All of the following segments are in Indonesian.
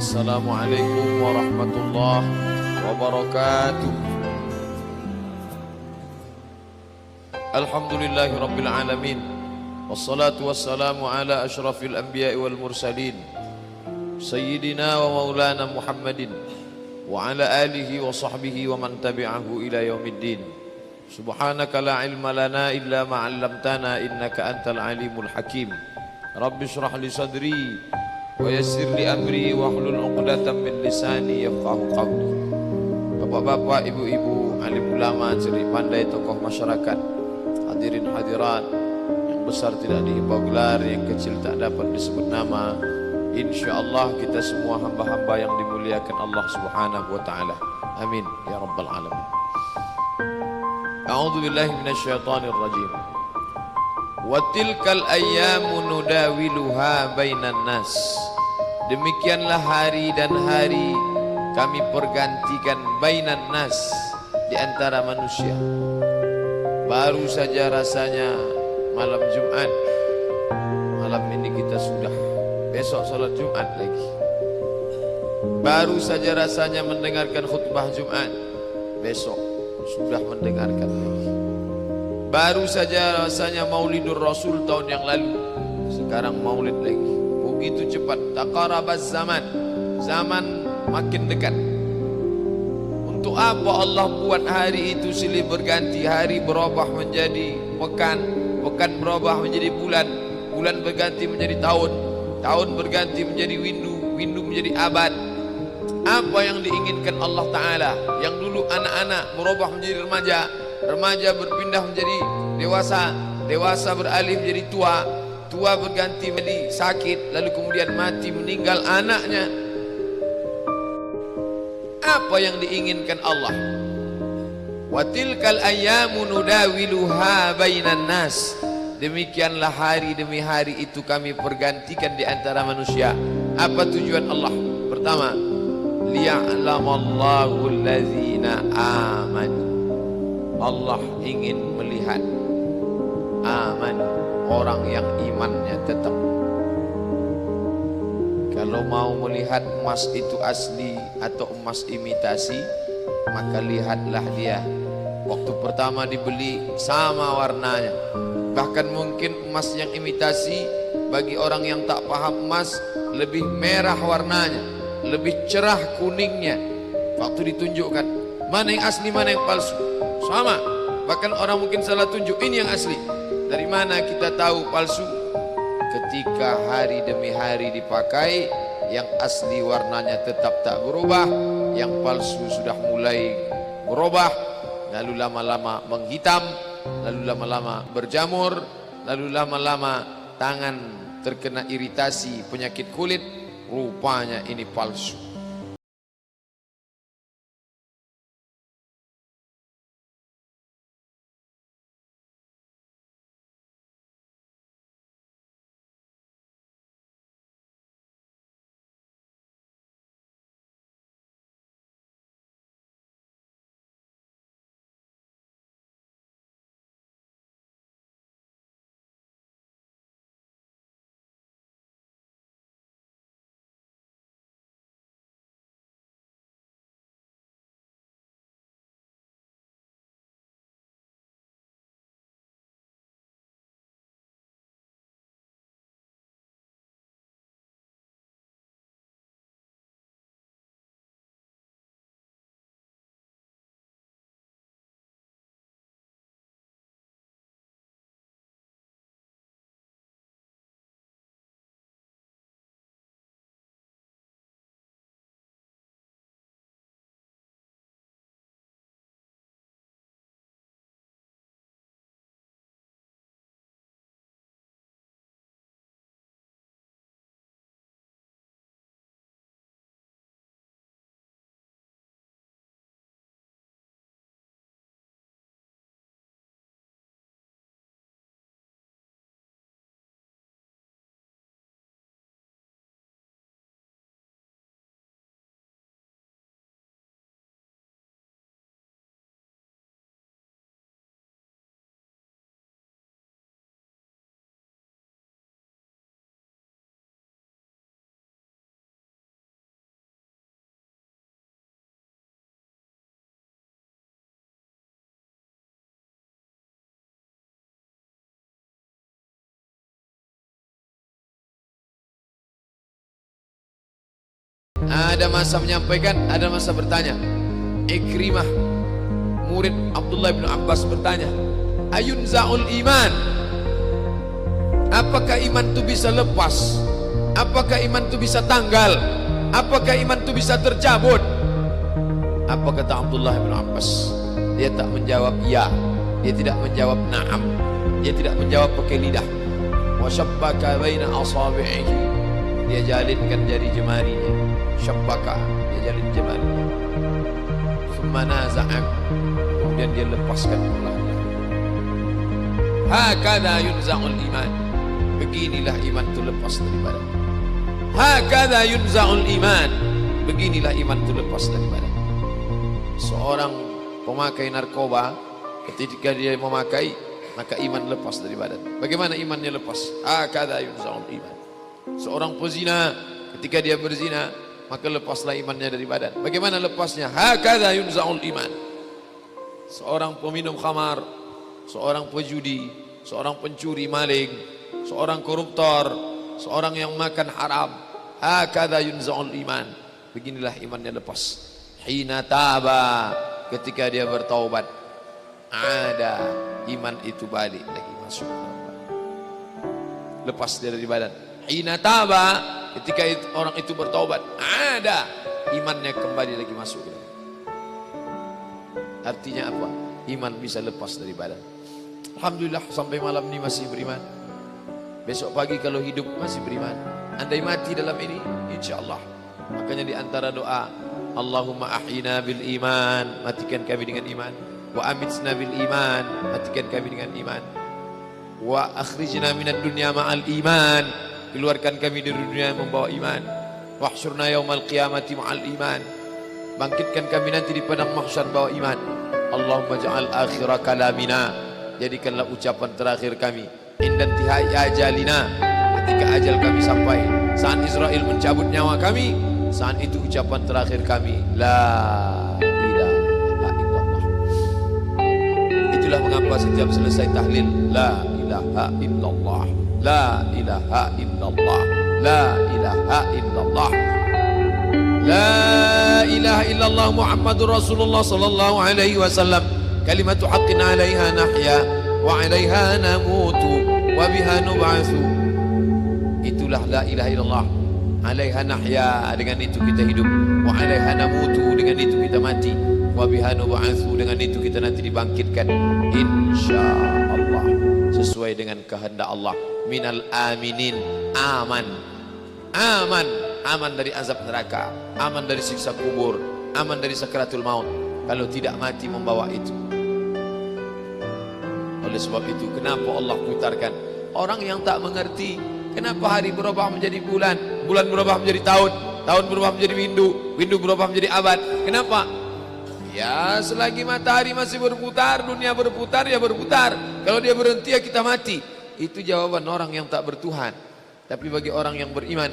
Assalamualaikum warahmatullahi wabarakatuh. Alhamdulillahi rabbil alamin. Wassalatu wassalamu ala ashrafil anbiya'i wal mursalin Sayyidina wa maulana Muhammadin wa ala alihi wa sahbihi wa man tabi'ahu ila yaumiddin. Subhanaka la ilma lana illa ma 'allamtana innaka antal alimul hakim. Rabbi shrah li sadri wa yassir li amri wa hlul 'uqdatam min lisani yafqahu qawli. Bapak-bapak, ibu-ibu, alim ulama, cerdik pandai, tokoh masyarakat, hadirin hadirat yang besar tidak dihimbau gelar, yang kecil tak dapat disebut nama. Insyaallah kita semua hamba-hamba yang dimuliakan Allah Subhanahu wa taala. Amin ya rabbal alamin. A'udzu billahi minasyaitonir rajim. Wa tilkal ayyamu nudawiluha bainan nas. Demikianlah hari dan hari kami pergantikan bainan nas, di antara manusia. Baru saja rasanya malam Jumat. Malam ini kita sudah, besok salat Jumat lagi. Baru saja rasanya mendengarkan khutbah Jumat, besok sudah mendengarkan lagi. Baru saja rasanya Maulidur Rasul tahun yang lalu, sekarang Maulid lagi. Begitu cepat, taqarabaz zaman, zaman makin dekat. Untuk apa Allah buat hari itu silih berganti? Hari berubah menjadi pekan, pekan berubah menjadi bulan, bulan berganti menjadi tahun, tahun berganti menjadi windu, windu menjadi abad. Apa yang diinginkan Allah Ta'ala? Yang dulu anak-anak berubah menjadi remaja, remaja berpindah menjadi dewasa, dewasa beralih menjadi tua, tua berganti menjadi sakit, lalu kemudian mati, meninggal anaknya. Apa yang diinginkan Allah? Wa tilkal ayyamu nudawiluha bainan nas. Demikianlah hari demi hari itu kami pergantikan di antara manusia. Apa tujuan Allah? Pertama, liya'lamallahu allazina amanu. Allah ingin melihat aman, orang yang imannya tetap. Kalau mau melihat emas itu asli atau emas imitasi, maka lihatlah dia waktu pertama dibeli sama warnanya. Bahkan mungkin emas yang imitasi bagi orang yang tak paham emas lebih merah warnanya, lebih cerah kuningnya. Waktu ditunjukkan mana yang asli mana yang palsu, sama. Bahkan orang mungkin salah tunjuk, ini yang asli. Dari mana kita tahu palsu? Ketika hari demi hari dipakai, yang asli warnanya tetap tak berubah, yang palsu sudah mulai berubah, lalu lama-lama menghitam, lalu lama-lama berjamur, lalu lama-lama tangan terkena iritasi penyakit kulit, rupanya ini palsu. Ada masa menyampaikan, ada masa bertanya. Ikrimah, murid Abdullah bin Abbas bertanya, ayunza'ul iman, apakah iman itu bisa lepas? Apakah iman itu bisa tanggal? Apakah iman itu bisa tercabut? Apa kata Abdullah bin Abbas? Dia tak menjawab ya, dia tidak menjawab na'am, dia tidak menjawab pakai lidah. Wa syabbaka baina asabi'ihi, dia jalinkan jari jemarinya. Syabbaka, dia jalin jemarinya. Thumma naza'am, kemudian dia lepaskan pulangnya. Hakadha yunza'ul iman, beginilah iman itu lepas dari badan. Hakadha yunza'ul iman, beginilah iman itu lepas dari badan. Seorang pemakai narkoba, ketika dia memakai, maka iman lepas dari badan. Bagaimana imannya lepas? Hakadha yunza'ul iman. Seorang pezina, ketika dia berzina, maka lepaslah imannya dari badan. Bagaimana lepasnya? Hakadha yunza'ul iman. Seorang peminum khamar, seorang pejudi, seorang pencuri maling, seorang koruptor, seorang yang makan haram, hakadha yunza'ul iman, beginilah imannya lepas. Hina taba, ketika dia bertaubat, ada iman itu balik lagi masuk, lepas dari badan. Hina taba, ketika orang itu bertaubat, ada imannya kembali lagi masuk. Artinya apa? Iman bisa lepas dari badan. Alhamdulillah sampai malam ini masih beriman. Besok pagi kalau hidup masih beriman. Andai mati dalam ini, insyaallah. Makanya di antara doa, Allahumma ahyina bil iman, matikan kami dengan iman. Wa amitna bil iman, matikan kami dengan iman. Wa akhrijna minad dunya ma'al iman, keluarkan kami dari dunia membawa iman. Wahsyurna yaumal qiyamati ma'al iman, bangkitkan kami nanti di padang mahsyar bawa iman. Allahumma ja'al akhira kalamina, jadikanlah ucapan terakhir kami indan tihai ajalina, ketika ajal kami sampai, saat Israel mencabut nyawa kami, saat itu ucapan terakhir kami, la ilaha illallah. Itulah mengapa setiap selesai tahlil, la ilaha illallah, la ilaha illallah, la ilaha illallah, la ilaha illallah Muhammadur Rasulullah sallallahu alaihi wasallam, kalimatu haqqin 'alaiha nahya wa 'alaiha namutu wa biha nub'atsu. Itulah la ilaha illallah. 'Alaiha nahya, dengan itu kita hidup, wa 'alaiha namutu, dengan itu kita mati, wa biha nub'atsu, dengan itu kita nanti dibangkitkan insyaallah sesuai dengan kehendak Allah. Minal aminin, aman, aman, aman dari azab neraka, aman dari siksa kubur, aman dari sakaratul maut kalau tidak mati membawa itu. Oleh sebab itu, kenapa Allah putarkan? Orang yang tak mengerti, kenapa hari berubah menjadi bulan, bulan berubah menjadi tahun, tahun berubah menjadi windu, windu berubah menjadi abad. Kenapa? Ya, selagi matahari masih berputar, dunia berputar, ya berputar. Kalau dia berhenti, ya kita mati. Itu jawaban orang yang tak bertuhan. Tapi bagi orang yang beriman,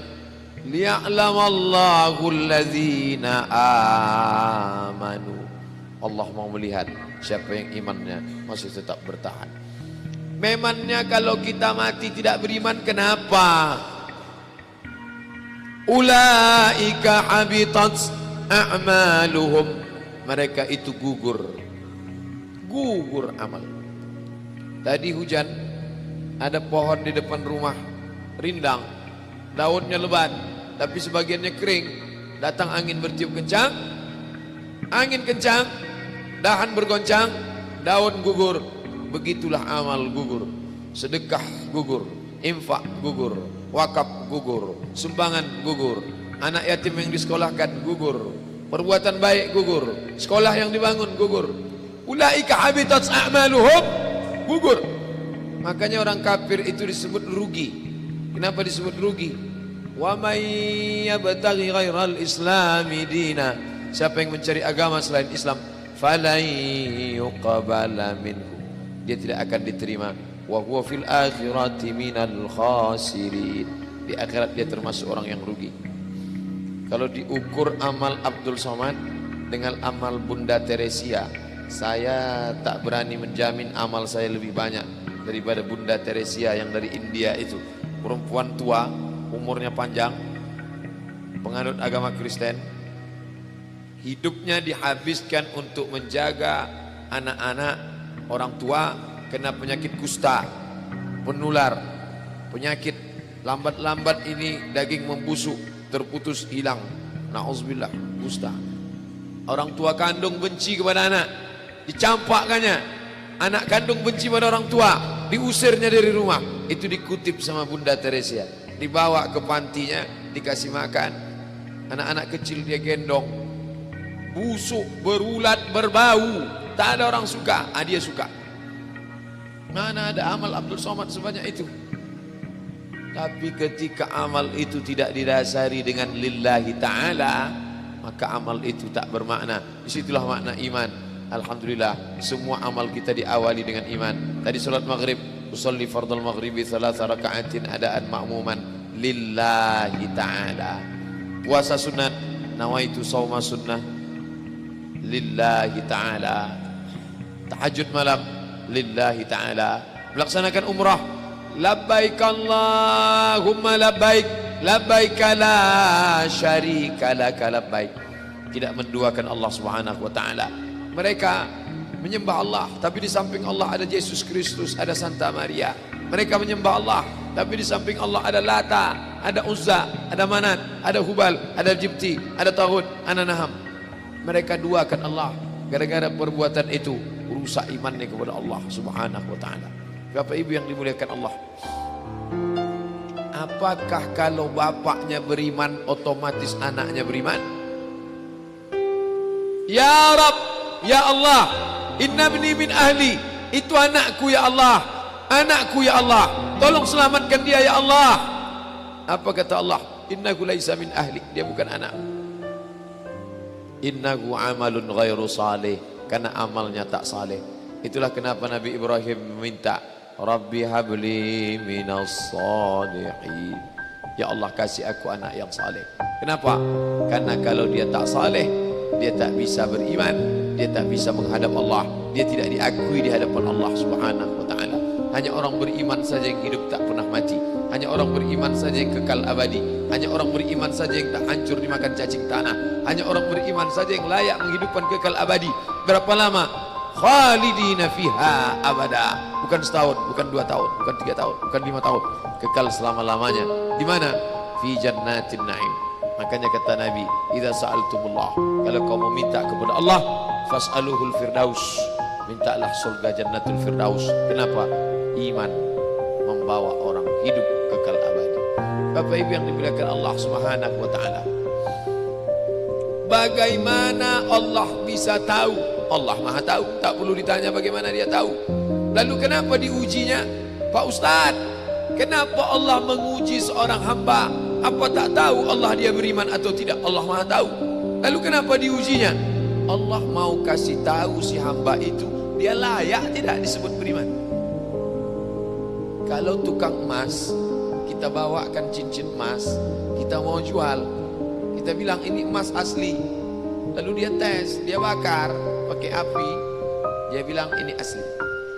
liya'lamallahu allazina amanu, Allah mau melihat siapa yang imannya masih tetap bertahan. Memangnya kalau kita mati tidak beriman, kenapa? Ulaika habitat a'maluhum, mereka itu gugur, gugur amal. Tadi hujan, ada pohon di depan rumah rindang, daunnya lebat, tapi sebagiannya kering. Datang angin bertiup kencang, angin kencang, dahan bergoncang, daun gugur. Begitulah amal gugur. Sedekah gugur, infak gugur, wakaf gugur, sumbangan gugur, anak yatim yang disekolahkan gugur, perbuatan baik gugur, sekolah yang dibangun gugur. Ulaika habitat a'maluhum, gugur. Makanya orang kafir itu disebut rugi. Kenapa disebut rugi? Wa may yabtaghi ghairal islami dina, siapa yang mencari agama selain Islam, falan yuqbala minhu, dia tidak akan diterima. Wa huwa fil akhirati minal khasirin, di akhirat dia termasuk orang yang rugi. Kalau diukur amal Abdul Somad dengan amal Bunda Teresia, saya tak berani menjamin amal saya lebih banyak daripada Bunda Teresia yang dari India itu. Perempuan tua, umurnya panjang, penganut agama Kristen, hidupnya dihabiskan untuk menjaga anak-anak orang tua kena penyakit kusta, penular, penyakit lambat-lambat ini daging membusuk, terputus, hilang. Na'udzubillah, kusta. Orang tua kandung benci kepada anak, dicampakkannya. Anak kandung benci pada orang tua, diusirnya dari rumah. Itu dikutip sama Bunda Teresia, dibawa ke pantinya, dikasih makan. Anak-anak kecil dia gendong, busuk, berulat, berbau, tak ada orang suka. Dia suka. Mana ada amal Abdul Somad sebanyak itu? Tapi ketika amal itu tidak didasari dengan lillahi ta'ala, maka amal itu tak bermakna. Disitulah makna iman. Alhamdulillah, semua amal kita diawali dengan iman. Tadi salat maghrib, usolli fardal maghribi 3 raka'atin adaan ma'muman lillahi ta'ala. Puasa sunat, nawaitu sawma sunnah lillahi ta'ala. Tahajud malam lillahi ta'ala. Melaksanakan umrah, labbaik Allahumma labbaik, labbaik la syarika laka labbaik. Tidak menduakan Allah Subhanahu wa taala. Mereka menyembah Allah, tapi di samping Allah ada Yesus Kristus, ada Santa Maria. Mereka menyembah Allah, tapi di samping Allah ada Lata, ada Uzza, ada Manat, ada Hubal, ada Jibti, ada Taghut, ada Naham. Mereka duakan Allah. Gara-gara perbuatan itu rusak imannya kepada Allah Subhanahu wa taala. Bapak Ibu yang dimuliakan Allah, apakah kalau bapaknya beriman otomatis anaknya beriman? Ya Rabb, ya Allah, inna ibni min ahli, itu anakku ya Allah, anakku ya Allah, tolong selamatkan dia ya Allah. Apa kata Allah? Innahu laisa min ahli, dia bukan anak. Innahu amalun ghairu salih, karena amalnya tak saleh. Itulah kenapa Nabi Ibrahim meminta, Rabbi habli minas salihin, ya Allah kasih aku anak yang saleh. Kenapa? Karena kalau dia tak saleh, dia tak bisa beriman, dia tak bisa menghadap Allah, dia tidak diakui di hadapan Allah Subhanahu wa taala. Hanya orang beriman saja yang hidup tak pernah mati, hanya orang beriman saja yang kekal abadi, hanya orang beriman saja yang tak hancur dimakan cacing tanah, hanya orang beriman saja yang layak menghidupkan kekal abadi. Berapa lama? Khalidina fiha abada. Bukan setahun, bukan 2 tahun, bukan 3 tahun, bukan 5 tahun, kekal selama-lamanya. Di mana? Fi jannatin na'im. Makanya kata Nabi, idza sa'altumullah, kalau kau meminta kepada Allah, fas'aluhul firdaus, mintalah surga jannatul firdaus. Kenapa? Iman membawa orang hidup kekal abadi. Bapak Ibu yang dimuliakan Allah Subhanahu wa taala, bagaimana Allah bisa tahu? Allah Maha tahu, tak perlu ditanya bagaimana dia tahu. Lalu kenapa diujinya? Pak Ustadz, kenapa Allah menguji seorang hamba? Apa tak tahu Allah dia beriman atau tidak? Allah Maha tahu. Lalu kenapa diujinya? Allah mau kasih tahu si hamba itu dia layak tidak disebut beriman. Kalau tukang emas, kita bawakan cincin emas, kita mau jual, kita bilang ini emas asli. Lalu dia tes, dia bakar pakai api, dia bilang ini asli.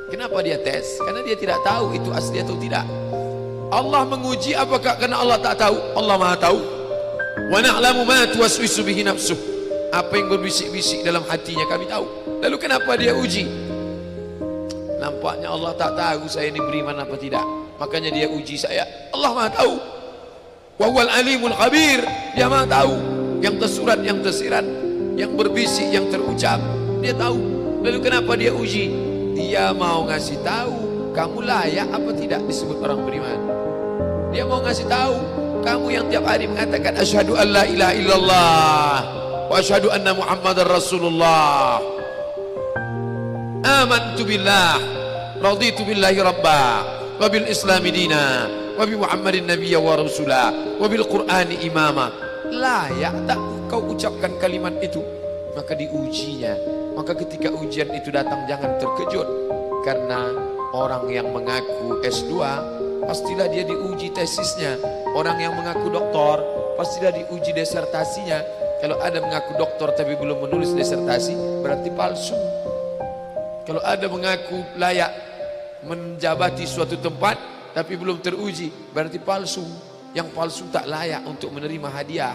Kenapa dia tes? Karena dia tidak tahu itu asli atau tidak. Allah menguji apakah karena Allah tak tahu? Allah Maha tahu. Wa na'lamu ma tuwaswisu bihi nafsuh. Apa yang berbisik-bisik dalam hatinya kami tahu. Lalu kenapa dia uji? Nampaknya Allah tak tahu saya ini beriman apa tidak, makanya dia uji saya. Allah Maha tahu. Wa huwal alimul khabir. Dia Maha tahu yang tersurat, yang tersirat, yang berbisik, yang terucap, dia tahu. Lalu kenapa dia uji? Dia mau ngasih tahu kamu layak apa tidak disebut orang beriman. Dia mau ngasih tahu kamu yang tiap hari mengatakan asyhadu an la ilaha illallah wa asyhadu anna muhammadar rasulullah, amantu billah, raditu billahi rabba, wa bil islami dina, wa bi muhammadin nabiyya wa rasula, wa bil qur'ani imama. Layak tak kau ucapkan kalimat itu? Maka diujinya. Maka ketika ujian itu datang jangan terkejut, karena orang yang mengaku S2 pastilah dia diuji tesisnya. Orang yang mengaku doktor pastilah diuji disertasinya. Kalau ada mengaku doktor tapi belum menulis disertasi, berarti palsu. Kalau ada mengaku layak menjabati suatu tempat tapi belum teruji, berarti palsu. Yang palsu tak layak untuk menerima hadiah.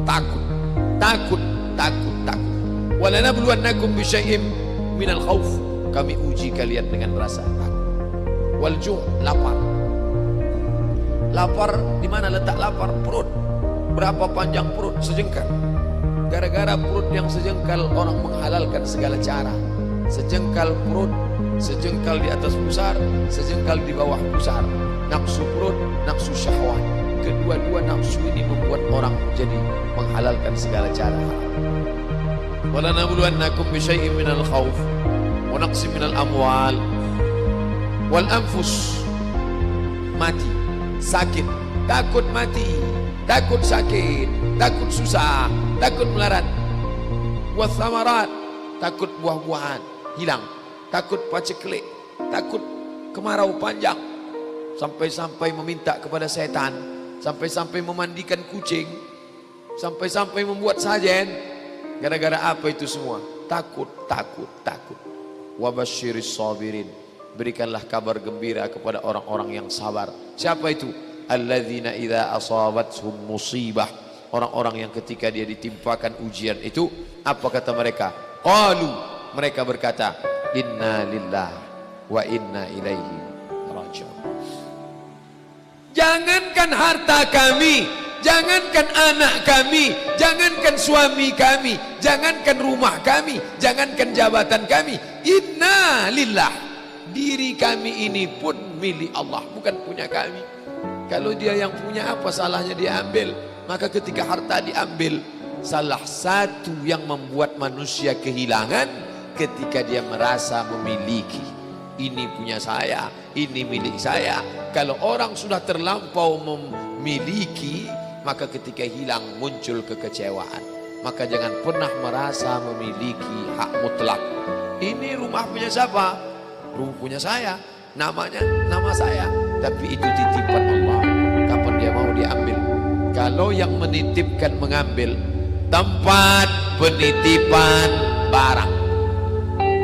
takut, takut, takut, takut. Walanabluwannakum bisyai'im minal khauf, kami uji kalian dengan rasa takut. Wal ju', lapar. Lapar, di mana letak lapar? Perut. Berapa panjang perut? Sejengkal. Gara-gara perut yang sejengkal, orang menghalalkan segala cara. Sejengkal perut, sejengkal di atas pusar, sejengkal di bawah pusar. Nafsu perut, nafsu syahwat. Kedua-dua nafsu ini membuat orang jadi menghalalkan segala cara. Walanabluwannakum bisyai'im minal khauf wa naqsim minal amwal wal anfus. Mati, sakit, takut mati, takut sakit, takut susah, takut melarat. Wathamarat, takut buah-buahan hilang, takut paceklik, takut kemarau panjang, sampai-sampai meminta kepada setan, sampai-sampai memandikan kucing, sampai-sampai membuat sajen. Gara-gara apa itu semua? Takut, takut, takut. Wabasyiris sabirin, berikanlah kabar gembira kepada orang-orang yang sabar. Siapa itu? Alladzina idza asabathum musibah, orang-orang yang ketika dia ditimpakan ujian itu, apa kata mereka? Qalu, mereka berkata, inna lillahi wa inna ilaihi raji'un. Jangankan harta kami, jangankan anak kami, jangankan suami kami, jangankan rumah kami, jangankan jabatan kami, inna lillah, diri kami ini pun milik Allah, bukan punya kami. Kalau dia yang punya, apa salahnya dia ambil? Maka ketika harta diambil, salah satu yang membuat manusia kehilangan ketika dia merasa memiliki. Ini punya saya, ini milik saya. Kalau orang sudah terlampau memiliki, maka ketika hilang muncul kekecewaan. Maka jangan pernah merasa memiliki hak mutlak. Ini rumah punya siapa? Rumah punya saya, namanya nama saya. Tapi itu titipan Allah, kapan dia mau diambil. Kalau yang menitipkan mengambil, tempat penitipan barang,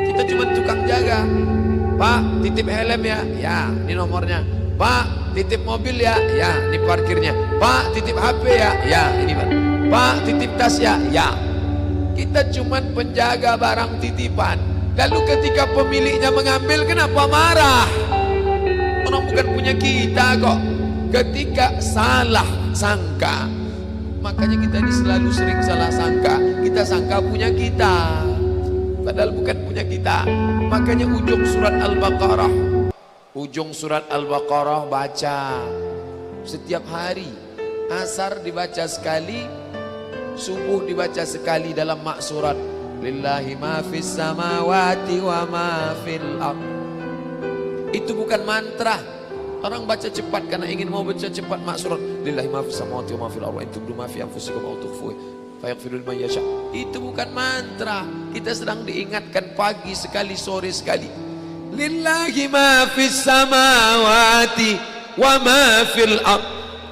kita cuma tukang jaga. Pak, titip helm ya? Ya, ini nomornya. Pak, titip mobil ya? Ya, ini parkirnya. Pak, titip HP ya? Ya, ini Pak. Pak, titip tas ya? Ya. Kita cuma penjaga barang titipan. Lalu ketika pemiliknya mengambil, kenapa marah? Orang bukan punya kita kok. Ketika salah sangka, makanya kita ini selalu sering salah sangka. Kita sangka punya kita, padahal bukan punya kita. Makanya ujung surat Al-Baqarah, ujung surat Al-Baqarah baca setiap hari. Asar dibaca sekali, subuh dibaca sekali dalam maksurat. Lillahi ma fis samawati wa ma fil ard. Itu bukan mantra. Orang baca cepat karena ingin mau baca cepat maksurat. Lillahi ma fis samawati wa ma fil ard wa in tubdu ma fi anfusikum aw tukhfuhu fayaghfiru liman yasha. Itu bukan mantra. Kita sedang diingatkan pagi sekali, sore sekali. Lillahi ma fis samawati wa ma fil ard.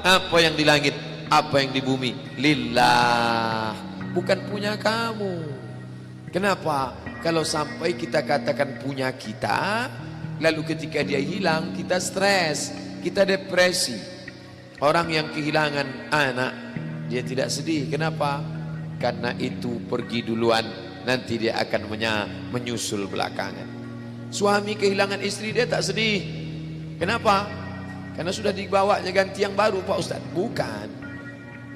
Apa yang di langit, apa yang di bumi, lillah, bukan punya kamu. Kenapa? Kalau sampai kita katakan punya kita, lalu ketika dia hilang, kita stres, kita depresi. Orang yang kehilangan anak, dia tidak sedih. Kenapa? Karena itu pergi duluan, nanti dia akan menyusul belakangan. Suami kehilangan istri, dia tak sedih. Kenapa? Karena sudah dibawanya ganti yang baru, Pak Ustadz. Bukan.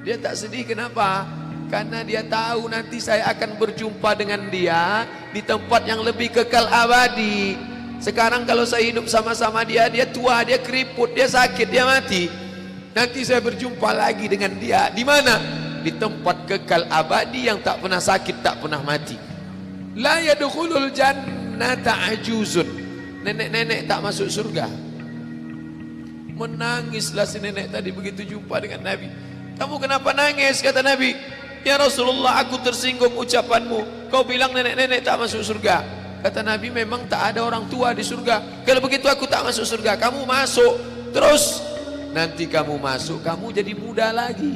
Dia tak sedih, kenapa? Karena dia tahu nanti saya akan berjumpa dengan dia di tempat yang lebih kekal abadi. Sekarang kalau saya hidup sama-sama dia, dia tua, dia keriput, dia sakit, dia mati. Nanti saya berjumpa lagi dengan dia. Di mana? Di tempat kekal abadi yang tak pernah sakit, tak pernah mati. La yadkhulul jannata ajuzun. Nenek-nenek tak masuk surga. Menangislah si nenek tadi begitu jumpa dengan Nabi. Kamu kenapa nangis? Kata Nabi. Ya Rasulullah, aku tersinggung ucapanmu. Kau bilang nenek-nenek tak masuk surga. Kata Nabi, memang tak ada orang tua di surga. Kalau begitu aku tak masuk surga. Kamu masuk. Terus nanti kamu masuk, kamu jadi muda lagi.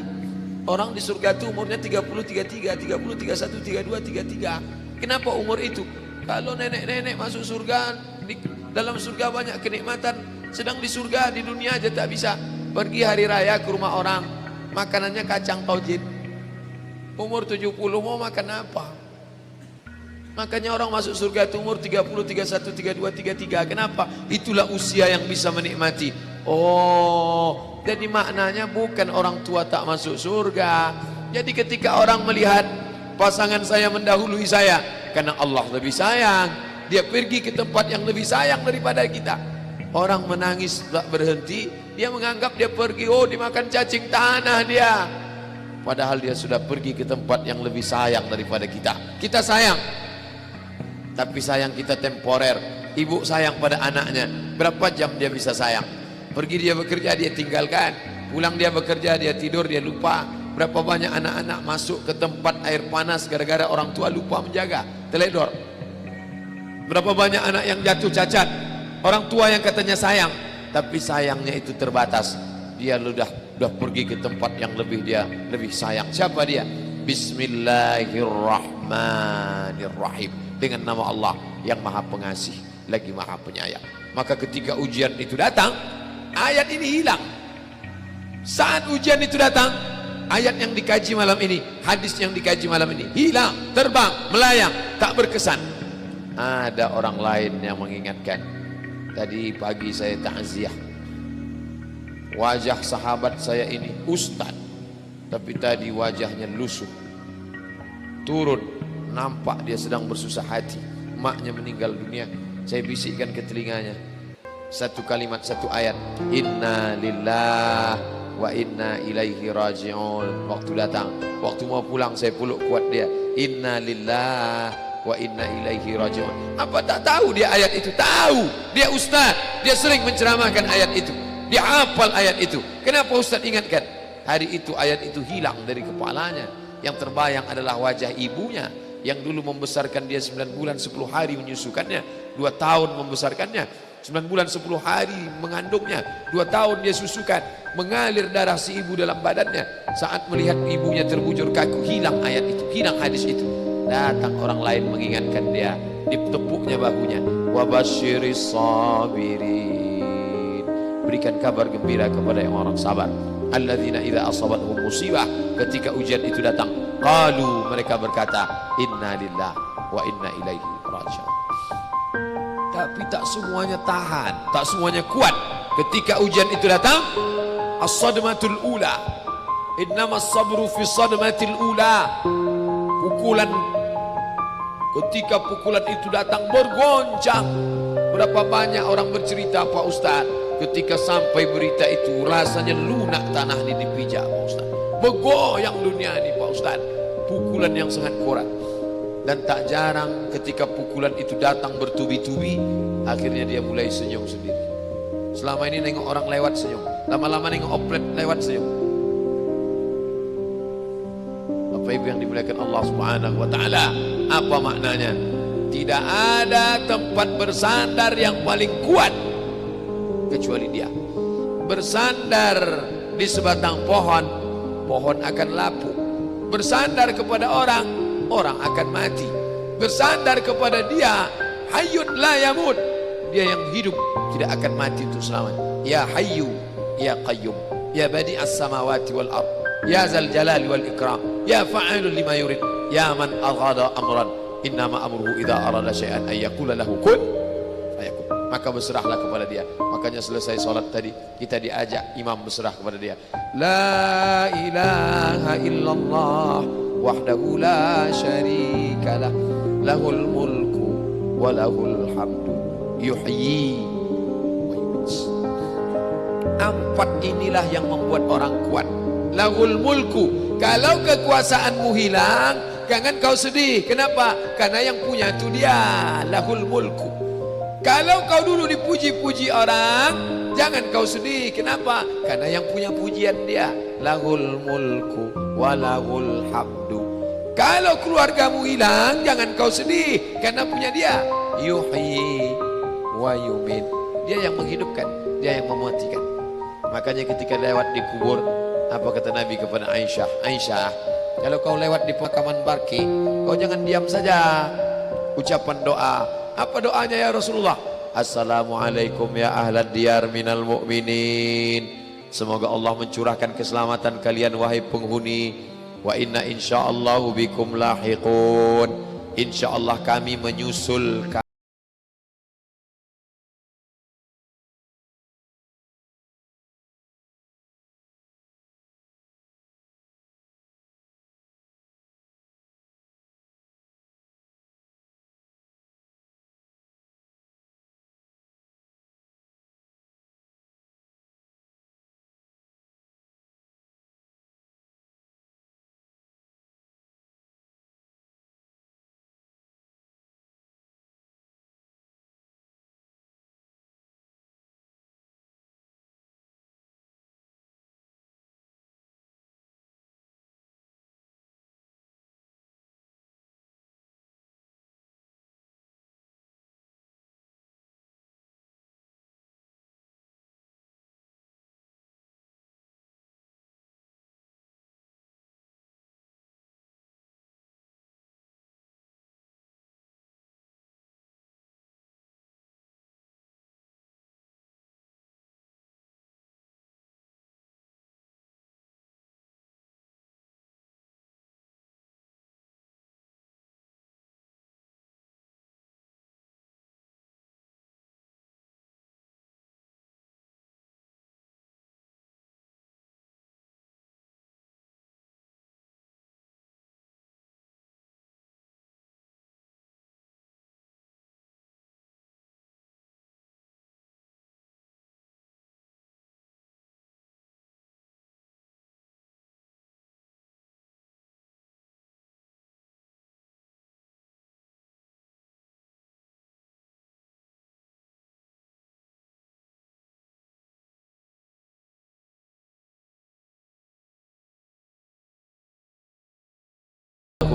Orang di surga itu umurnya 30, 33, 30, 31, 32, 33. Kenapa umur itu? Kalau nenek-nenek masuk surga, di dalam surga banyak kenikmatan. Sedang di surga, di dunia aja tak bisa. Pergi hari raya ke rumah orang, makanannya kacang tauhid. Umur 70 mau makan apa? Makanya orang masuk surga itu umur 30, 31, 32, 33. Kenapa? Itulah usia yang bisa menikmati. Oh, jadi maknanya bukan orang tua tak masuk surga. Jadi ketika orang melihat pasangan saya mendahului saya, karena Allah lebih sayang, dia pergi ke tempat yang lebih sayang daripada kita. Orang menangis tak berhenti, dia menganggap dia pergi, oh dimakan cacing tanah dia. Padahal dia sudah pergi ke tempat yang lebih sayang daripada kita. Kita sayang, tapi sayang kita temporer. Ibu sayang pada anaknya, berapa jam dia bisa sayang? Pergi dia bekerja, dia tinggalkan. Pulang dia bekerja, dia tidur, dia lupa. Berapa banyak anak-anak masuk ke tempat air panas gara-gara orang tua lupa menjaga, teledor. Berapa banyak anak yang jatuh cacat, orang tua yang katanya sayang, tapi sayangnya itu terbatas. Dia sudah pergi ke tempat yang dia lebih sayang. Siapa dia? Bismillahirrahmanirrahim. Dengan nama Allah yang maha pengasih lagi maha penyayang. Maka ketika ujian itu datang, ayat ini hilang. Saat ujian itu datang, ayat yang dikaji malam ini, hadis yang dikaji malam ini hilang, terbang, melayang, tak berkesan. Ada orang lain yang mengingatkan. Tadi pagi saya takziah, wajah sahabat saya ini ustaz, tapi tadi wajahnya lusuh. Turun, nampak dia sedang bersusah hati. Maknya meninggal dunia. Saya bisikkan ke telinganya satu kalimat, satu ayat, inna lillah wa inna ilaihi raji'un. Waktu datang, waktu mau pulang saya peluk kuat dia, inna lillah wa inna ilaihi raji'un. Apa tak tahu dia ayat itu? Tahu, dia ustaz, dia sering menceramahkan ayat itu, dia hafal ayat itu. Kenapa ustaz ingatkan? Hari itu ayat itu hilang dari kepalanya. Yang terbayang adalah wajah ibunya yang dulu membesarkan dia 9 bulan 10 hari menyusukannya, 2 tahun membesarkannya, 9 bulan 10 hari mengandungnya, 2 tahun dia susukan, mengalir darah si ibu dalam badannya. Saat melihat ibunya terbujur kaku, hilang ayat itu, hilang hadis itu. Datang orang lain mengingatkan dia, ditepuknya bahunya, wabasyiris sabirin, berikan kabar gembira kepada yang orang sabar. Alladzina idza asabatuhum musibah, ketika ujian itu datang, qalu, mereka berkata, inna lillah wa inna ilaihi raji'un. Tapi tak semuanya tahan, tak semuanya kuat. Ketika ujian itu datang, as-sadmatul ula, innamas sabru fi sadmatil ula. Pukulan, ketika pukulan itu datang bergoncang. Berapa banyak orang bercerita, Pak Ustaz, ketika sampai berita itu rasanya lunak tanah ini dipijak, Pak Ustaz. Bergoyang dunia ini, Pak Ustaz. Pukulan yang sangat kuat. Dan tak jarang ketika pukulan itu datang bertubi-tubi, akhirnya dia mulai senyum sendiri. Selama ini nengok orang lewat senyum, lama-lama nengok oplet lewat senyum. Bapak Ibu yang dimuliakan Allah Subhanahu wa taala, apa maknanya? Tidak ada tempat bersandar yang paling kuat kecuali dia. Bersandar di sebatang pohon, pohon akan lapuk. Bersandar kepada orang, orang akan mati. Bersandar kepada dia, hayyun la yamut, dia yang hidup tidak akan mati untuk selamanya. Ya hayyu ya qayyum ya badi'as samawati wal ard ya zal jalali wal ikram ya fa'ilun lima yurid ya man aghada amran innama amruhu idza arada syai'an ay yaqula lahu kun fayakun. Maka berserahlah kepada dia. Makanya selesai sholat tadi kita diajak imam berserah kepada dia. La ilaha illallah wahdahu la syarikalah lahul mulku wa lahul hamdu yuhyi wa yumiit. 4 inilah yang membuat orang kuat. Lahul mulku, kalau kekuasaanmu hilang jangan kau sedih. Kenapa? Karena yang punya itu dia. Lahul mulku. Kalau kau dulu dipuji-puji orang, jangan kau sedih. Kenapa? Karena yang punya pujian dia. Lahul mulku walahul hamdu. Kalau keluargamu hilang, jangan kau sedih, karena punya dia. Yuhyi wa yumiit. Dia yang menghidupkan, dia yang mematikan. Makanya ketika lewat di kubur, apa kata Nabi kepada Aisyah? Aisyah, kalau kau lewat di pemakaman Baqi, kau jangan diam saja. Ucapan doa. Apa doanya ya Rasulullah? Assalamualaikum ya ahlad diyar minal mu'minin. Semoga Allah mencurahkan keselamatan kalian wahai penghuni wa inna insyaallahu bikum lahiqun. Insyaallah kami menyusul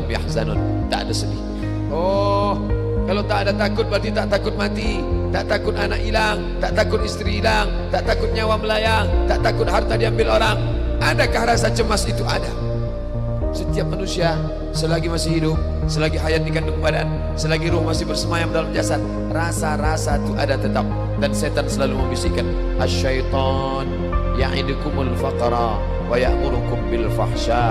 yahzanun, tak ada sedih. Oh, kalau tak ada takut berarti tak takut mati, tak takut anak hilang, tak takut istri hilang, tak takut nyawa melayang, tak takut harta diambil orang. Adakah rasa cemas itu? Ada. Setiap manusia selagi masih hidup, selagi hayat di kandung badan, selagi ruh masih bersemayam dalam jasad, rasa-rasa itu ada tetap. Dan setan selalu membisikkan, asyaitan ya'idukumul faqra wa ya'murukum bil fahsya.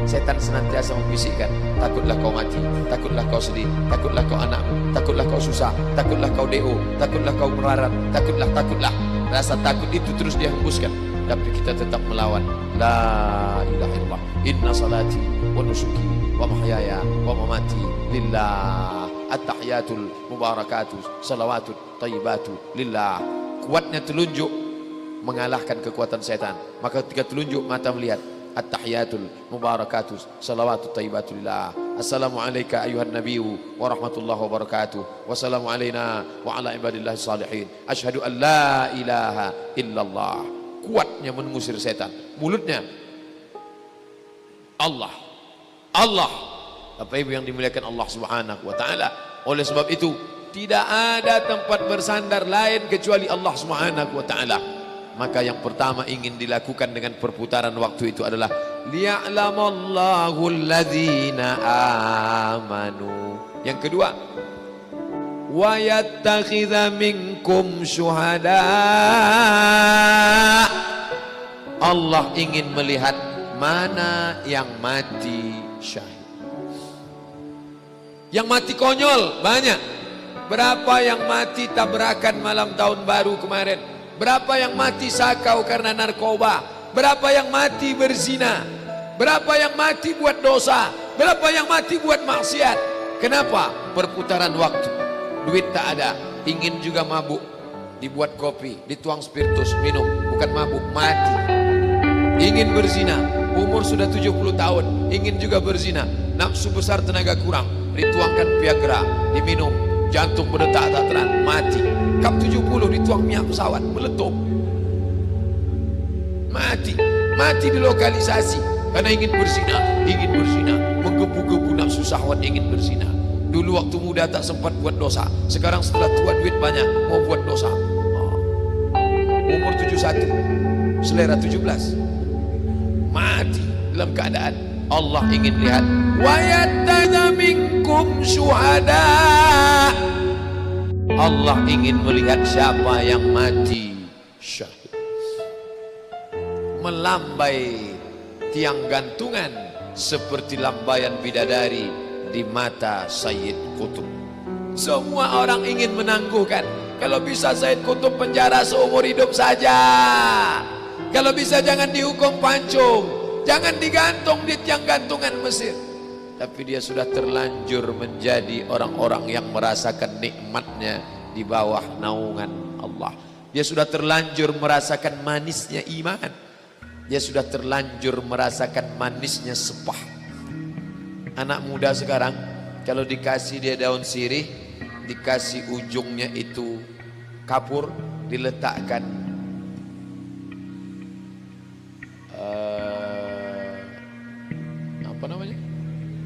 Setan senantiasa membisikkan, takutlah kau mati, takutlah kau sedih, takutlah kau anakmu, takutlah kau susah, takutlah kau DO, takutlah kau melarat, takutlah. Rasa takut itu terus dia hembuskan, tapi kita tetap melawan. La ilaha illallah, inna salati wa nusuki wa mahyaya wa mamati lillah, at-tahiyatul mubarakatuh salawatut tayyibatu lillah. Kuatnya telunjuk mengalahkan kekuatan setan. Maka ketika telunjuk mata melihat, at-tahiyatul mubarakatuh salawatut tayyibatu lillah. Assalamu alayka ayuhan nabiyyu wa rahmatullahi wa barakatuh. Wassalamu alayna wa ala ibadillahi salihin. Asyhadu an la ilaha illallah. Kuatnya mengusir setan. Mulutnya Allah, Allah. Bapak Ibu yang dimuliakan Allah Subhanahu wa taala. Oleh sebab itu tidak ada tempat bersandar lain kecuali Allah Subhanahu wa taala. Maka yang pertama ingin dilakukan dengan perputaran waktu itu adalah liya'lamallahu alladzina amanu. Yang kedua, wa yattakhidha minkum syuhada. Allah ingin melihat mana yang mati syahid. Yang mati konyol banyak. Berapa yang mati tabrakan malam tahun baru kemarin? Berapa yang mati sakau karena narkoba? Berapa yang mati berzina? Berapa yang mati buat dosa? Berapa yang mati buat maksiat? Kenapa? Perputaran waktu. Duit tak ada, ingin juga mabuk. Dibuat kopi, dituang spiritus, minum. Bukan mabuk, mati. Ingin berzina, umur sudah 70 tahun, ingin juga berzina. Nafsu besar, tenaga kurang, dituangkan Viagra, diminum. Jantung berdetak tak terang, mati. Kap 70 dituang minyak pesawat, meletup. Mati. Mati di lokalisasi karena ingin berzina, menggebu-gebu nafsu syahwat ingin berzina. Dulu waktu muda tak sempat buat dosa, sekarang setelah tua duit banyak mau buat dosa. Umur 71, selera 17, mati dalam keadaan Allah ingin lihat. Wa yattakhidha minkum syuhada. Allah ingin melihat siapa yang mati syahid. Melambai tiang gantungan seperti lambaian bidadari di mata Sayyid Qutb. Semua orang ingin menangguhkan. Kalau bisa Sayyid Qutb penjara seumur hidup saja. Kalau bisa jangan dihukum pancung, jangan digantung di tiang gantungan Mesir. Tapi dia sudah terlanjur menjadi orang-orang yang merasakan nikmatnya di bawah naungan Allah. Dia sudah terlanjur merasakan manisnya iman. Dia sudah terlanjur merasakan manisnya sepah. Anak muda sekarang kalau dikasih dia daun sirih, dikasih ujungnya itu kapur, diletakkan apa namanya,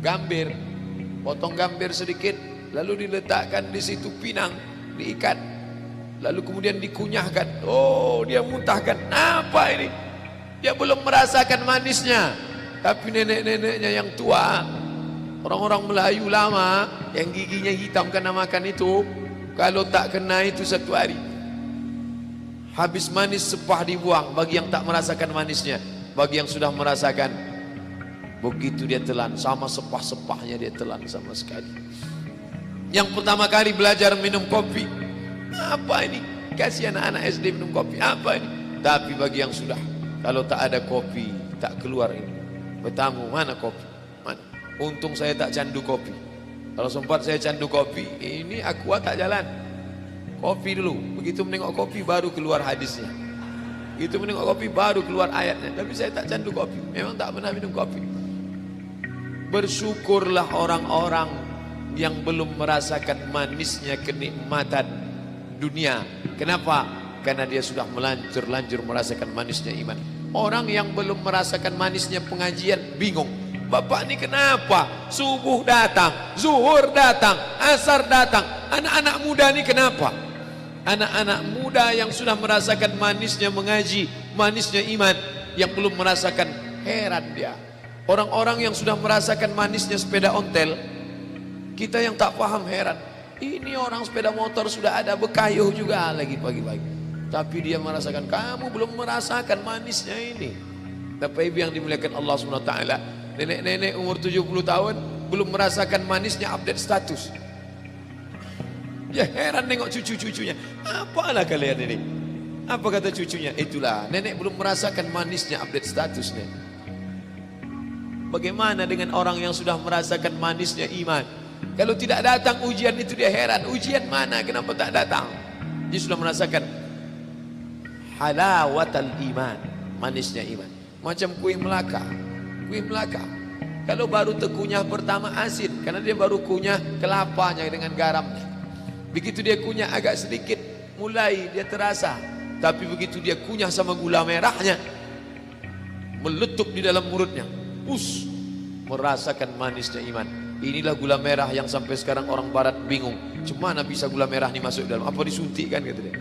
gambir, potong gambir sedikit, lalu diletakkan di situ pinang, diikat, lalu kemudian dikunyahkan. Oh, dia muntahkan. Apa ini? Dia belum merasakan manisnya. Tapi nenek-neneknya yang tua, orang-orang Melayu lama yang giginya hitam karena makan itu, kalau tak kena itu satu hari habis manis sepah dibuang. Bagi yang tak merasakan manisnya, bagi yang sudah merasakan, begitu dia telan, sama sepah-sepahnya dia telan sama sekali. Yang pertama kali belajar minum kopi, apa ini? Kasih anak-anak SD minum kopi, apa ini? Tapi bagi yang sudah, kalau tak ada kopi, tak keluar ini. Bertamu, mana kopi? Mana? Untung saya tak candu kopi. Kalau sempat saya candu kopi, ini aqua tak jalan. Kopi dulu, begitu menengok kopi baru keluar hadisnya. Begitu menengok kopi baru keluar ayatnya. Tapi saya tak candu kopi, memang tak pernah minum kopi. Bersyukurlah orang-orang yang belum merasakan manisnya kenikmatan dunia. Kenapa? Karena dia sudah melanjur-lanjur merasakan manisnya iman. Orang yang belum merasakan manisnya pengajian bingung. Bapak ini kenapa? Subuh datang, zuhur datang, asar datang. Anak-anak muda ini kenapa? Anak-anak muda yang sudah merasakan manisnya mengaji, manisnya iman, yang belum merasakan, heran dia. Orang-orang yang sudah merasakan manisnya sepeda ontel, kita yang tak paham heran. Ini orang sepeda motor sudah ada, bekayuh juga lagi pagi-pagi. Tapi dia merasakan, kamu belum merasakan manisnya ini. Bapak Ibu yang dimuliakan Allah SWT, nenek-nenek umur 70 tahun belum merasakan manisnya update status. Ya heran nengok cucu-cucunya. Apalah kalian ini? Apa kata cucunya? Itulah, nenek belum merasakan manisnya update status nih. Bagaimana dengan orang yang sudah merasakan manisnya iman? Kalau tidak datang ujian itu dia heran. Ujian mana? Kenapa tak datang? Dia sudah merasakan halawatal iman, manisnya iman. Macam kuih Melaka. Kuih Melaka, kalau baru terkunyah pertama asin, karena dia baru kunyah kelapanya dengan garamnya. Begitu dia kunyah agak sedikit, mulai dia terasa. Tapi begitu dia kunyah sama gula merahnya, meletup di dalam mulutnya, merasakan manisnya iman. Inilah gula merah yang sampai sekarang orang barat bingung, cemana bisa gula merah ini masuk dalam, apa disuntik kan kata dia.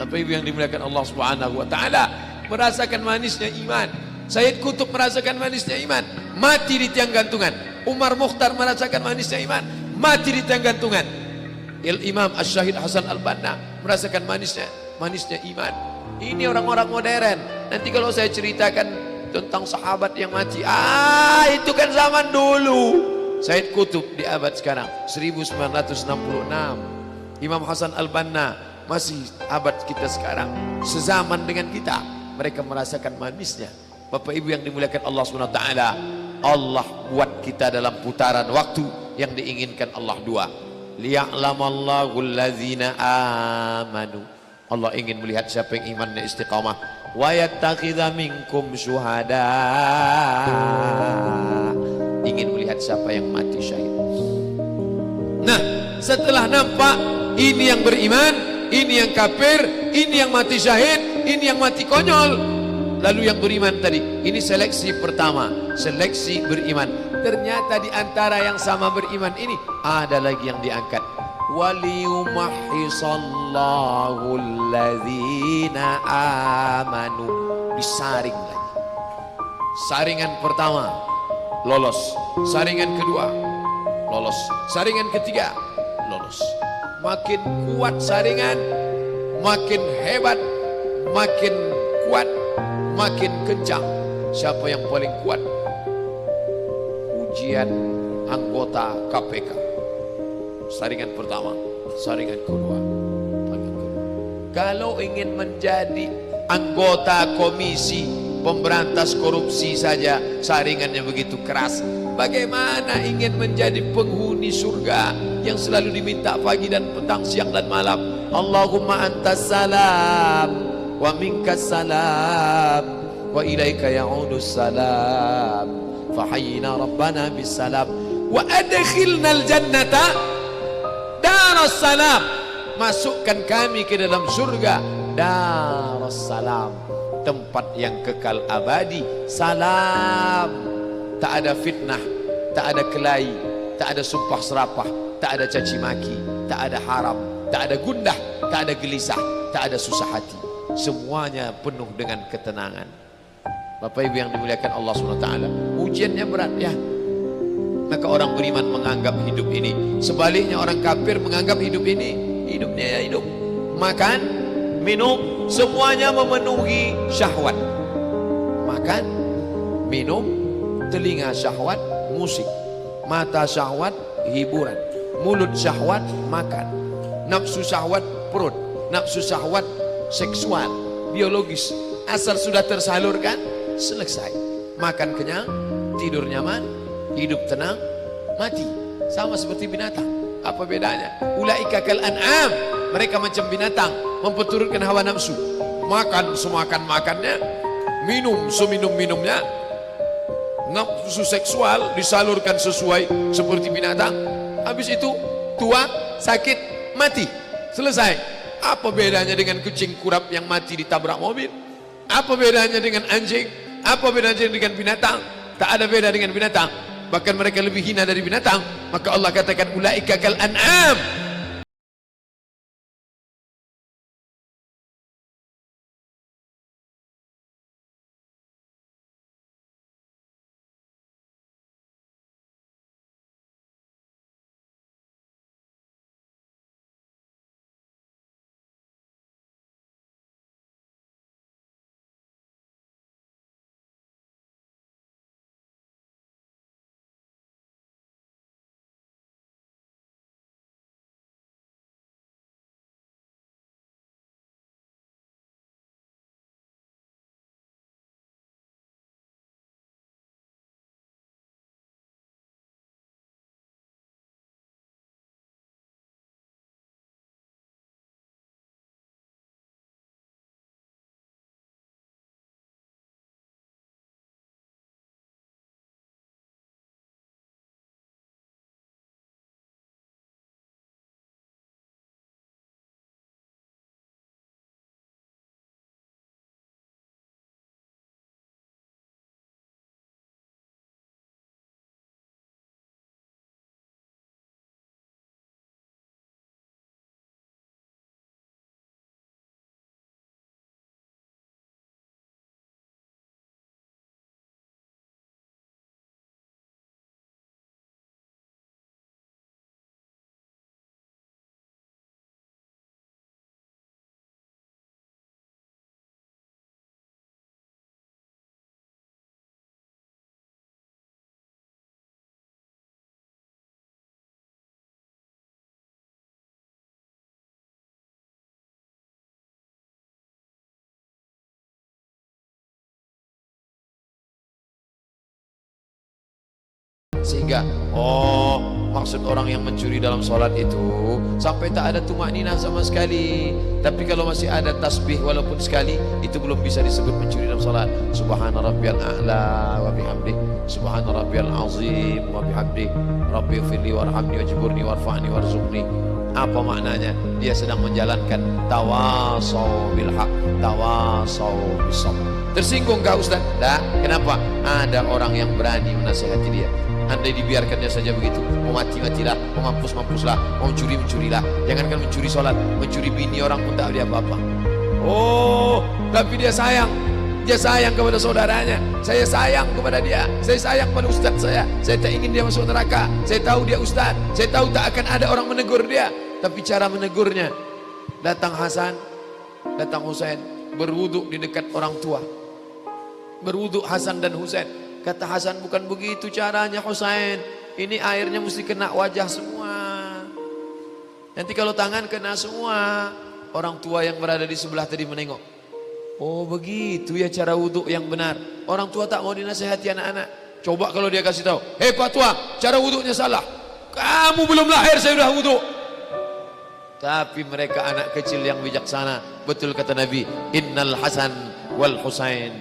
Tapi ibu yang dimuliakan Allah Subhanahu wa taala, merasakan manisnya iman. Sayyid Qutb merasakan manisnya iman, mati di tiang gantungan. Umar Mukhtar merasakan manisnya iman, mati di tiang gantungan. Imam Asy-Syahid Hasan Al-Banna merasakan manisnya iman. Ini orang-orang modern. Nanti kalau saya ceritakan tentang sahabat yang mati, itu kan zaman dulu. Sayyid Qutb di abad sekarang 1966. Imam Hasan Al-Banna masih abad kita sekarang, sezaman dengan kita. Mereka merasakan manisnya. Bapak Ibu yang dimuliakan Allah SWT, Allah buat kita dalam putaran waktu yang diinginkan Allah dua. Liya'lamallahu allazina amanu. Allah ingin melihat siapa yang imannya istiqamah. Wa yattakhidha minkum syuhada. Ingin melihat siapa yang mati syahid. Nah, setelah nampak ini yang beriman, ini yang kafir, ini yang mati syahid, ini yang mati konyol, lalu yang beriman tadi. Ini seleksi pertama, seleksi beriman. Ternyata di antara yang sama beriman ini ada lagi yang diangkat. Waliyumahhisallahu alladzina amanu. Disaring lagi. Saringan pertama lolos, saringan kedua lolos, saringan ketiga lolos. Makin kuat saringan, makin hebat, makin kuat, makin kencang siapa yang paling kuat? Ujian anggota KPK. Saringan pertama, saringan kedua, saringan kedua. Kalau ingin menjadi anggota komisi pemberantas korupsi saja saringannya begitu keras, bagaimana ingin menjadi penghuni surga yang selalu diminta pagi dan petang, siang dan malam? Allahumma antas salam wa minkas salam wa ilaika ya'udus salam fahayyina rabbana bis salam wa adkhilnal jannata daras salam. Masukkan kami ke dalam surga daras salam, tempat yang kekal abadi. Salam, tak ada fitnah, tak ada kelahi, tak ada sumpah serapah, tak ada caci maki, tak ada haram, tak ada gundah, tak ada gelisah, tak ada susah hati. Semuanya penuh dengan ketenangan. Bapak Ibu yang dimuliakan Allah SWT, ujiannya berat ya. Maka orang beriman menganggap hidup ini, sebaliknya orang kafir menganggap hidup ini, hidupnya ya hidup. Makan, minum, semuanya memenuhi syahwat. Makan, minum, telinga syahwat, musik, mata syahwat, hiburan, mulut syahwat, makan, nafsu syahwat, perut, nafsu syahwat, seksual, biologis. Asal sudah tersalurkan, selesai. Makan kenyang, tidur nyaman, hidup tenang, mati. Sama seperti binatang. Apa bedanya? Ulaika kal an'am, mereka macam binatang, memperturutkan hawa nafsu. Makan semakan-makannya, minum seminum-minumnya, nafsu seksual disalurkan sesuai seperti binatang. Habis itu tua, sakit, mati, selesai. Apa bedanya dengan kucing kurap yang mati ditabrak mobil? Apa bedanya dengan anjing? Apa bedanya dengan binatang? Tak ada beda dengan binatang, bahkan mereka lebih hina dari binatang. Maka Allah katakan ulaika kal an'am. Sehingga maksud orang yang mencuri dalam sholat itu sampai tak ada tumakninah sama sekali. Tapi kalau masih ada tasbih walaupun sekali, itu belum bisa disebut mencuri dalam sholat. Subhana rabbiyal a'la wa bihamdih, subhana rabbiyal azim wa bihamdih, rabbi firli warhamni wajburni warfa'ni warzuqni. Apa maknanya? Dia sedang menjalankan tawasau bil haq, tawasau bis sabr. Tersinggung kah Ustaz? Tak. Kenapa? Ada orang yang berani menasihati dia. Andai dibiarkannya saja begitu, mau mati-matilah, mau mampus-mampuslah, mau mencuri-mencurilah. Jangankan mencuri sholat, mencuri bini orang pun tak ada apa-apa. Tapi dia sayang. Dia sayang kepada saudaranya. Saya sayang kepada dia. Saya sayang pada ustaz saya. Saya tak ingin dia masuk neraka. Saya tahu dia ustaz. Saya tahu tak akan ada orang menegur dia. Tapi cara menegurnya, datang Hasan, datang Husain, berwuduk di dekat orang tua. berwudu Hasan dan Husain. Kata Hasan, bukan begitu caranya Husain. Ini airnya mesti kena wajah semua. Nanti kalau tangan kena semua. Orang tua yang berada di sebelah tadi menengok. Oh begitu ya cara wudu yang benar. Orang tua tak mau dinasihati anak-anak. Coba kalau dia kasih tahu, hei Pak Tua, cara wudunya salah. Kamu belum lahir saya sudah wudu. Tapi mereka anak kecil yang bijaksana. Betul kata Nabi, Innal Hasan wal Husain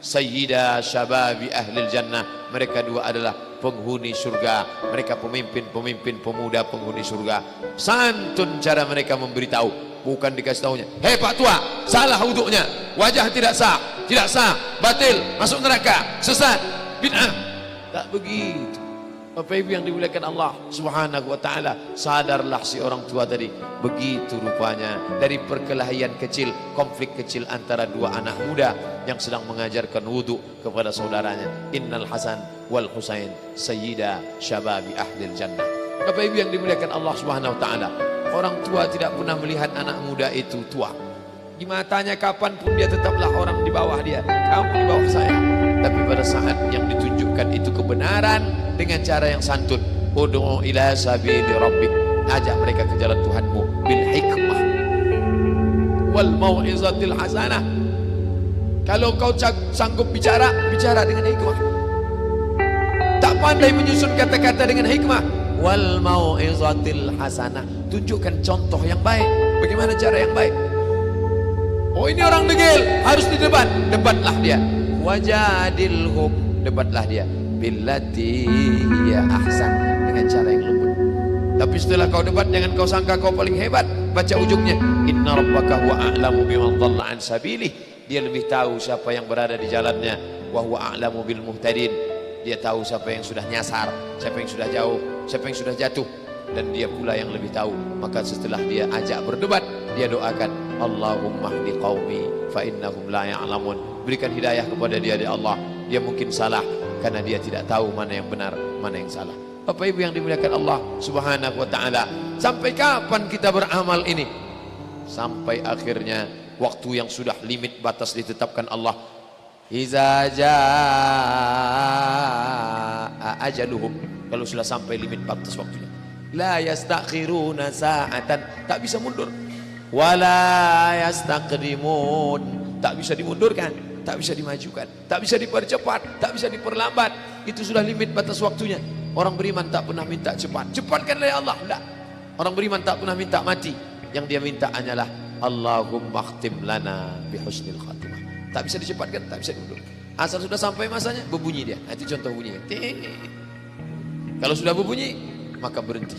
sayyida syababi ahlil jannah. Mereka dua adalah penghuni surga. Mereka pemimpin-pemimpin pemuda penghuni surga. Santun cara mereka memberitahu, bukan dikasih tahunya, hei Pak Tua, salah wudunya, wajah tidak sah, batil, masuk neraka, sesat, bid'ah. Tak begitu. Bapak Ibu yang dimuliakan Allah Subhanahu wa taala, sadarlah si orang tua tadi. Begitu rupanya dari perkelahian kecil, konflik kecil antara dua anak muda yang sedang mengajarkan wudu kepada saudaranya. Innal Hasan wal Husain sayyida syababi ahlil jannah. Bapak Ibu yang dimuliakan Allah Subhanahu wa taala, orang tua tidak pernah melihat anak muda itu tua. Di matanya kapanpun dia tetaplah orang di bawah dia. Kamu di bawah saya. Tapi pada saat yang ditunjukkan itu kebenaran dengan cara yang santun, ud'u ila sabili rabbik, ajak mereka ke jalan Tuhanmu bil hikmah wal mau'izatil hasanah. Kalau kau sanggup bicara dengan hikmah. Tak pandai menyusun kata-kata dengan hikmah, wal mau'izatil hasanah, tunjukkan contoh yang baik. Bagaimana cara yang baik? Oh ini orang degil, harus didebat, debatlah dia. Wajadilhum, debatlah dia. Billati ya ahsan, dengan cara yang lembut. Tapi setelah kau debat, jangan kau sangka kau paling hebat. Baca ujungnya, Inna rabbaka huwa a'lamu biman dhalla an sabilih. Dia lebih tahu siapa yang berada di jalannya. Wa huwa a'lamu bil muhtadin. Dia tahu siapa yang sudah nyasar, siapa yang sudah jauh, siapa yang sudah jatuh. Dan dia pula yang lebih tahu. Maka setelah dia ajak berdebat, dia doakan, Allahumma hdi qaumi fa innahum la ya'lamun. Berikan hidayah kepada dia, ya Allah. Dia mungkin salah karena dia tidak tahu mana yang benar, mana yang salah. Bapak Ibu yang dimuliakan Allah Subhanahu wa taala, sampai kapan kita beramal ini? Sampai akhirnya waktu yang sudah limit batas ditetapkan Allah. Iza jaa ajaluhum, kalau sudah sampai limit batas waktunya. La yastakhiruna sa'atan, tak bisa mundur. Wala yastaqdimun, tak bisa dimundurkan, tak bisa dimajukan, tak bisa dipercepat, tak bisa diperlambat. Itu sudah limit batas waktunya. Orang beriman tak pernah minta cepat, cepatkanlah ya Allah, enggak. Orang beriman tak pernah minta mati. Yang dia minta hanyalah Allahumma khtim lana bihusnil khatimah. Tak bisa dicepatkan, tak bisa dimundur. Asal sudah sampai masanya, berbunyi dia. Nah, itu contoh bunyinya. Kalau sudah berbunyi, maka berhenti.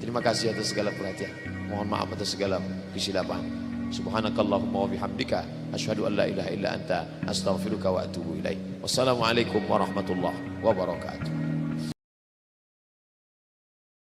Terima kasih atas segala perhatian. Mohon maaf atas segala kesilapan. Subhanakallahumma wa bihamdika asyhadu an la ilaha illa anta astaghfiruka wa atubu ilaik. Wassalamualaikum warahmatullahi wabarakatuh.